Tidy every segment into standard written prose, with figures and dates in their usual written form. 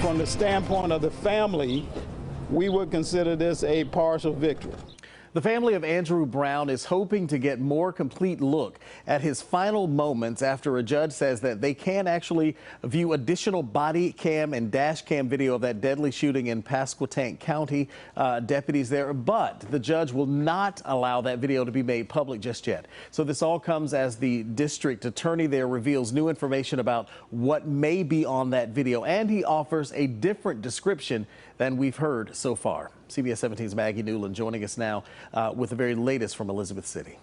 from the standpoint of the family, we would consider this a partial victory. The family of Andrew Brown is hoping to get more complete look at his final moments after a judge says that they can actually view additional body cam and dash cam video of that deadly shooting in Pasquotank County. Deputies there, but the judge will not allow that video to be made public just yet. So this all comes as the district attorney there reveals new information about what may be on that video, and he offers a different description than we've heard so far. CBS 17's Maggie Newland joining us now with the very latest from Elizabeth City.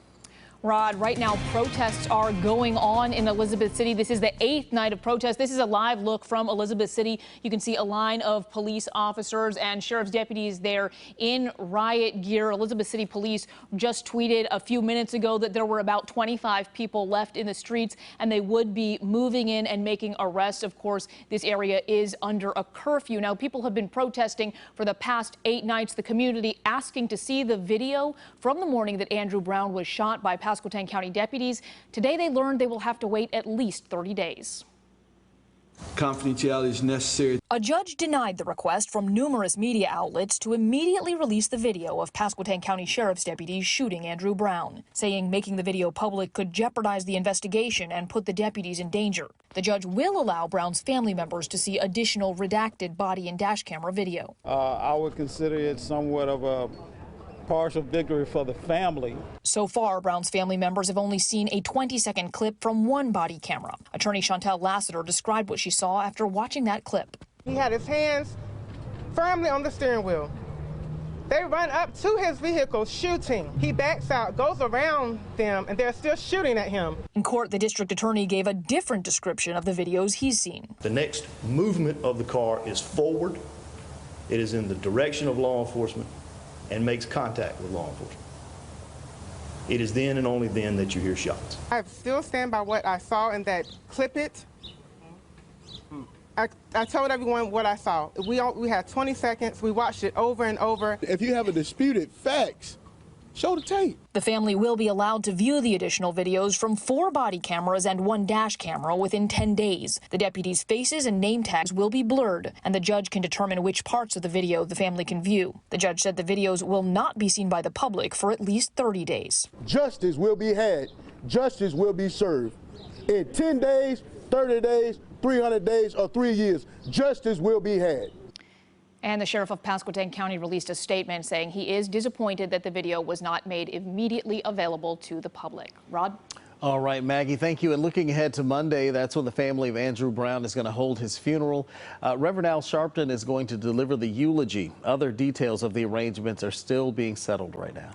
Rod, right now protests are going on in Elizabeth City. This is the 8th night of protest. This is a live look from Elizabeth City. You can see a line of police officers and sheriff's deputies there in riot gear. Elizabeth City Police just tweeted a few minutes ago that there were about 25 people left in the streets and they would be moving in and making arrests. Of course, this area is under a curfew. Now, people have been protesting for the past 8 nights. The community asking to see the video from the morning that Andrew Brown was shot by Pasquotank County deputies. Today they learned they will have to wait at least 30 days. Confidentiality is necessary. A judge denied the request from numerous media outlets to immediately release the video of Pasquotank County Sheriff's deputies shooting Andrew Brown, saying making the video public could jeopardize the investigation and put the deputies in danger. The judge will allow Brown's family members to see additional redacted body and dash camera video. I would consider it somewhat of a partial victory for the family. So far, Brown's family members have only seen a 20-second clip from one body camera. Attorney Chantel Lassiter described what she saw after watching that clip. He had his hands firmly on the steering wheel. They run up to his vehicle shooting. He backs out, goes around them, and they're still shooting at him. In court, the district attorney gave a different description of the videos he's seen. The next movement of the car is forward. It is in the direction of law enforcement and makes contact with law enforcement. It is then and only then that you hear shots. I still stand by what I saw in that clip it. I told everyone what I saw. We had 20 seconds. We watched it over and over. If you have a disputed facts, show the tape. The family will be allowed to view the additional videos from 4 body cameras and 1 dash camera within 10 days. The deputies' faces and name tags will be blurred, and the judge can determine which parts of the video the family can view. The judge said the videos will not be seen by the public for at least 30 days. Justice will be had. Justice will be served. In 10 days, 30 days, 300 days, or 3 years, justice will be had. And the sheriff of Pasquotank County released a statement saying he is disappointed that the video was not made immediately available to the public. Rod? All right, Maggie, thank you. And looking ahead to Monday, that's when the family of Andrew Brown is going to hold his funeral. Reverend Al Sharpton is going to deliver the eulogy. Other details of the arrangements are still being settled right now.